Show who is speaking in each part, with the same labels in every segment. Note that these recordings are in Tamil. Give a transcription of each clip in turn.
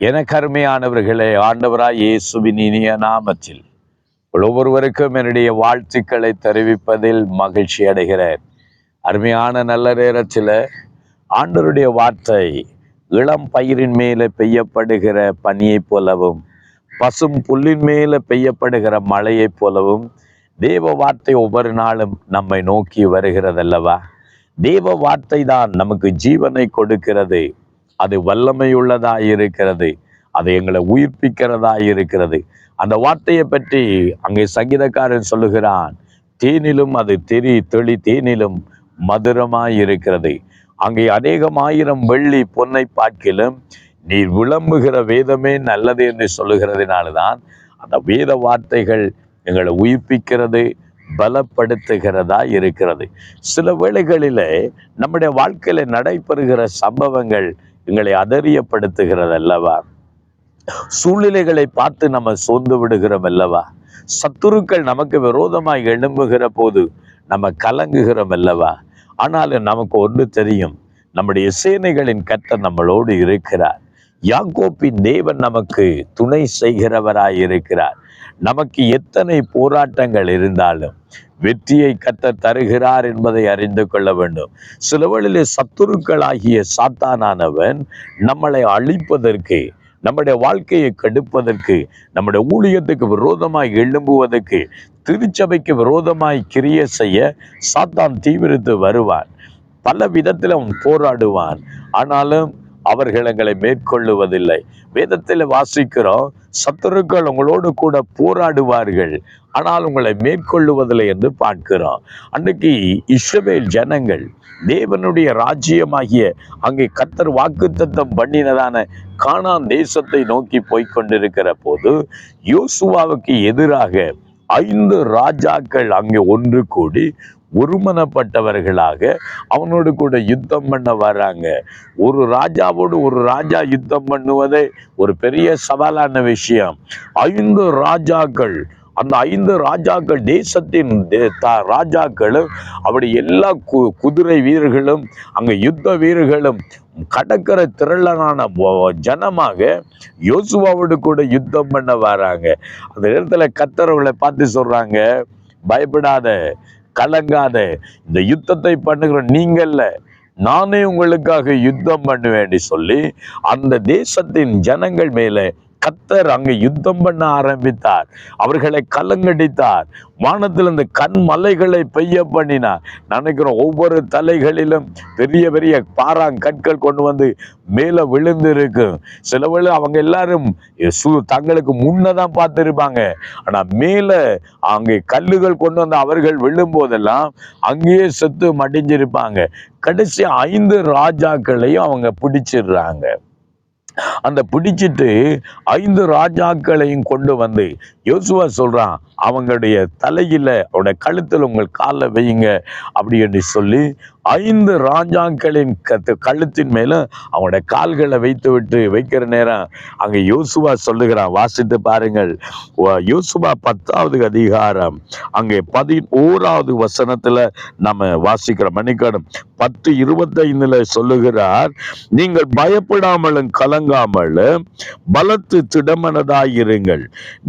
Speaker 1: எனக்கு அருமையானவர்களே, ஆண்டவராய் இயேசுவின் இனிய நாமத்தில் ஒவ்வொருவருக்கும் என்னுடைய வாழ்த்துக்களை தெரிவிப்பதில் மகிழ்ச்சி அடைகிறேன். அருமையான நல்ல நேரத்தில் ஆண்டவருடைய வார்த்தை இளம் பயிரின் மேலே பெய்யப்படுகிற பனியைப் போலவும் பசும் புல்லின் மேலே பெய்யப்படுகிற மழையைப் போலவும் தேவ வார்த்தை ஒவ்வொரு நாளும் நம்மை நோக்கி வருகிறதல்லவா? தேவ வார்த்தை தான் நமக்கு ஜீவனை கொடுக்கிறது. அது வல்லமையுள்ளதாக இருக்கிறது. அது எங்களை உயிர்ப்பிக்கிறதா இருக்கிறது. அந்த வார்த்தையை பற்றி அங்கே சங்கீதக்காரன் சொல்லுகிறான், தேனிலும் அது தெளி தேனிலும் மதுரமாய் இருக்கிறது. அங்கே அநேகமாயிரம் வெள்ளி பொன்னை பார்க்கிலும் நீர் விளம்புகிற வேதமே நல்லது என்று சொல்லுகிறதுனால்தான் அந்த வேத வார்த்தைகள் எங்களை உயிர்ப்பிக்கிறது, பலப்படுத்துகிறதா இருக்கிறது. சில வேளைகளில் நம்முடைய வாழ்க்கையில நடைபெறுகிற சம்பவங்கள் எங்களை அதரியப்படுத்துகிறது அல்லவா? சூழ்நிலைகளை பார்த்து நம்ம சோர்ந்து விடுகிறோம் அல்லவா? சத்துருக்கள் நமக்கு விரோதமாய் எழும்புகிற போது நம்ம கலங்குகிறோம் அல்லவா? ஆனாலும் நமக்கு ஒன்று தெரியும், நம்முடைய சேனைகளின் கர்த்தர் நம்மளோடு இருக்கிறார். யாக்கோப்பின் தேவன் நமக்கு துணை செய்கிறவராய் இருக்கிறார். நமக்கு எத்தனை போராட்டங்கள் இருந்தாலும் வெற்றியை கர்த்தர் தருகிறார் என்பதை அறிந்து கொள்ள வேண்டும். சில வேளையிலே சத்துருக்களாகிய சாத்தானானவன் நம்மளை அழிப்பதற்கு, நம்முடைய வாழ்க்கையை கெடுப்பதற்கு, நம்முடைய ஊழியத்துக்கு விரோதமாய் எழும்புவதற்கு, திருச்சபைக்கு விரோதமாய் கிரிய செய்ய சாத்தான் தீவிரித்து வருவான். பல விதத்தில் அவன் போராடுவான். ஆனாலும் அவர்கள் எங்களை மேற்கொள்ளுவதில்லை. வேதத்தில் வாசிக்கிறோம், சத்துருக்கள் உங்களோடு கூட போராடுவார்கள், ஆனால் உங்களை மேற்கொள்ளுவதில்லை என்று பார்க்கிறோம். அன்றைக்கு இஸ்ரவேல் ஜனங்கள் தேவனுடைய ராஜ்யமாகிய அங்கே கர்த்தர் வாக்குத்தத்தம் பண்ணினதான கானான் தேசத்தை நோக்கி போய்கொண்டிருக்கிற போது யோசுவாவுக்கு எதிராக 5 ராஜாக்கள் அங்கே ஒன்று கூடி ஒருமனப்பட்டவர்களாக அவனோடு கூட யுத்தம் பண்ண வராங்க. ஒரு ராஜாவோடு ஒரு ராஜா யுத்தம் பண்ணுவதே ஒரு பெரிய சவாலான விஷயம். 5 ராஜாக்கள், அந்த 5 ராஜாக்கள் தேசத்தின் ராஜாக்களும் அப்படி எல்லா குதிரை வீரர்களும் அங்கே யுத்த வீரர்களும் கடற்கரை திரளனான ஜனமாக யோசுவாவோடு கூட யுத்தம் பண்ண வராங்க. அந்த இடத்துல கர்த்தர்களை பார்த்து சொல்றாங்க, பயப்படாத, கலங்காத, இந்த யுத்தத்தை பண்ணுகிற நீங்கள்ல, நானே உங்களுக்காக யுத்தம் பண்ணுவேன் சொல்லி அந்த தேசத்தின் ஜனங்கள் மேலே கர்த்தர் அங்கே யுத்தம் பண்ண ஆரம்பித்தார். அவர்களை கலங்கடித்தார். வானத்தில் இந்த கண்மலைகளை பெய்ய பண்ணினார். நினைக்கிறோம், ஒவ்வொரு தலைகளிலும் பெரிய பெரிய பாறாங்கற்கள் கொண்டு வந்து மேல விழுந்து இருக்கும். சில வேளை அவங்க எல்லாரும் தங்களுக்கு முன்னதான் பார்த்திருப்பாங்க. ஆனா மேல அங்கே கல்லுகள் கொண்டு வந்து அவர்கள் விழும் போதெல்லாம் அங்கேயே செத்து மடிஞ்சிருப்பாங்க. கடைசி 5 ராஜாக்களையும் அவங்க பிடிச்சிடுறாங்க. அந்த பிடிச்சிட்டு 5 ராஜாக்களையும் கொண்டு வந்து யோசுவா சொல்றான், அவங்களுடைய தலையில, அவருடைய கழுத்துல உங்கள் காலை வையுங்க அப்படி என்று சொல்லி 5 ராஜாக்களின் கழுத்தின் மேல அவங்களுடைய கால்களை வைத்து விட்டு வைக்கிற நேரம் அங்க யோசுவா சொல்லுகிறான். வாசித்து பாருங்கள். யோசுவா 10வது அதிகாரம் அங்கே 11வது வசனத்துல நம்ம வாசிக்கிறோம். மன்னிக்கணும், 10:25 சொல்லுகிறார், நீங்கள் பயப்படாமலும் கலங்காமலும் பலத்து திடமனதாயிருங்கள்.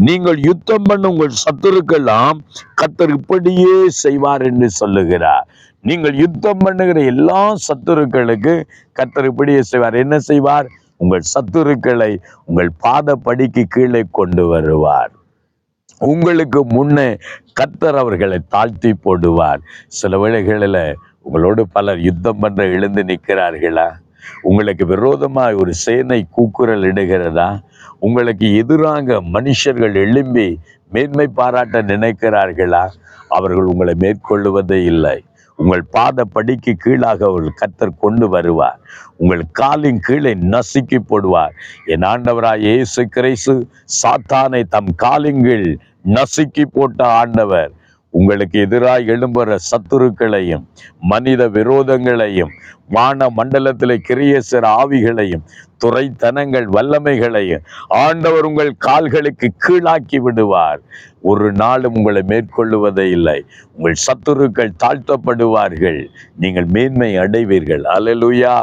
Speaker 1: நீங்கள் யுத்தம் பண்ண உங்கள் சத்துருக்கெல்லாம் கர்த்தர் இப்படியே செய்வார் என்று சொல்லுகிறார். நீங்கள் யுத்தம் பண்ணுகிற எல்லா சத்துருக்களுக்கு கர்த்தர் இப்படியே செய்வார். என்ன செய்வார்? உங்கள் சத்துருக்களை உங்கள் பாத படிக்கு கீழே கொண்டு வருவார். உங்களுக்கு முன்னே கர்த்தர் அவர்களை தாழ்த்தி போடுவார். சில வேளைகளில் உங்களோடு பலர் யுத்தம் பண்ற எழுந்து நிற்கிறார்களா? உங்களுக்கு விரோதமாய் ஒரு சேனை கூக்குரல் இடுகிறதா? உங்களுக்கு எதிராக மனுஷர்கள் எழும்பி மேன்மை பாராட்ட நினைக்கிறார்களா? அவர்கள் உங்களை மேற்கொள்ளுவதே இல்லை. உங்கள் பாத படிக்கு கீழாக அவர்கள் கர்த்தர் கொண்டு வருவார். உங்கள் காலின் கீழே நசுக்கி போடுவார். என் ஆண்டவராய் இயேசு கிறிஸ்து சாத்தானை தம் காலின் கீழ் நசுக்கி போட்ட ஆண்டவர். உங்களுக்கு எதிராக எழும்புற சத்துருக்களையும் மனித விரோதங்களையும் வான மண்டலத்தில் கிரியேசர் ஆவிகளையும் துறைத்தனங்கள் வல்லமைகளையும் ஆண்டவர் உங்கள் கால்களுக்கு கீழாக்கி விடுவார். ஒரு நாளும் உங்களை மேற்கொள்ளுவதே இல்லை. உங்கள் சத்துருக்கள் தாழ்த்தப்படுவார்கள், நீங்கள் மேன்மை அடைவீர்கள். அல்லேலூயா.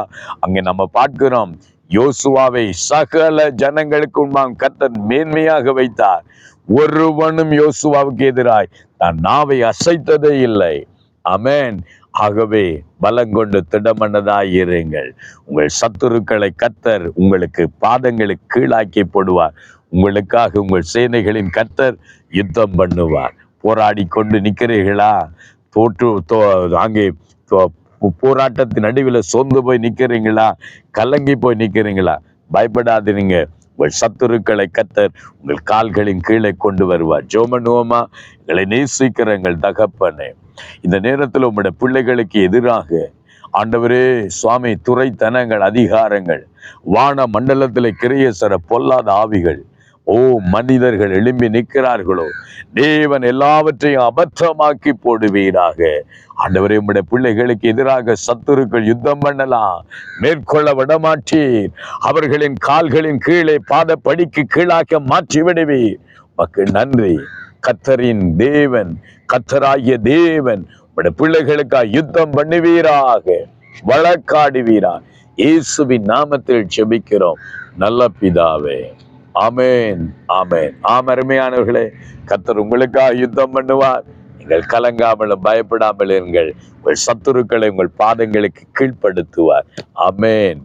Speaker 1: அங்கே நம்ம பார்க்கிறோம், யோசுவாவை சகல ஜனங்களுக்கு முன்பாக கர்த்தர் மேன்மையாக வைத்தார். ஒருவனும் யோசுவாவுக்கு எதிராய் நான் நாவை அசைத்ததே இல்லை. ஆமென். ஆகவே பலங்கொண்டு திடமனதாய் இருங்கள். உங்கள் சத்துருக்களை கர்த்தர் உங்களுக்கு பாதங்களுக்கு கீழாக்கி போடுவார். உங்களுக்காக உங்கள் சேனைகளின் கர்த்தர் யுத்தம் பண்ணுவார். போராடி கொண்டு நிற்கிறீர்களா? அங்கே போராட்டத்தின் நடுவில் சோர்ந்து போய் நிற்கிறீங்களா? கலங்கி போய் நிற்கிறீங்களா? பயப்படாதீங்க. உங்கள் சத்துருக்களை கர்த்தர் உங்கள் கால்களின் கீழே கொண்டு வருவார். ஜோமனுவமா, எங்களை நேசிக்கிற எங்கள் தகப்பனே, இந்த நேரத்தில் உங்களுடைய பிள்ளைகளுக்கு எதிராக ஆண்டவரே சுவாமி, துரைத்தனங்கள், அதிகாரங்கள், வான மண்டலத்தில் கிரியேசர பொல்லாத ஆவிகள், மனிதர்கள் எழும்பி நிற்கிறார்களோ, தேவன் எல்லாவற்றையும் அபற்றமாக்கி போடுவீராக. ஆண்டவரே, உம்முடைய பிள்ளைகளுக்கு எதிராக சத்துருக்கள் யுத்தம் பண்ணலாம், மேற்கொள்ள விடமாட்டீர். அவர்களின் கால்களின் கீழே பாதப்படிக்கு கீழாக்க மாற்றி விடுவீர். மக்கள் நன்றி. கர்த்தரின் தேவன், கர்த்தராகிய தேவன் உம்முடைய பிள்ளைகளுக்காக யுத்தம் பண்ணுவீராக, வழக்காடுவீராக. இயேசுவின் நாமத்தில் ஜெபிக்கிறோம் நல்ல பிதாவே. ஆமென், ஆமென். அருமையானவர்களே, கர்த்தர் உங்களுக்காக யுத்தம் பண்ணுவார். நீங்கள் கலங்காமலும் பயப்படாமல் இருங்கள். உங்கள் சத்துருக்களை உங்கள் பாதங்களுக்கு கீழ்ப்படுத்துவார். ஆமென்.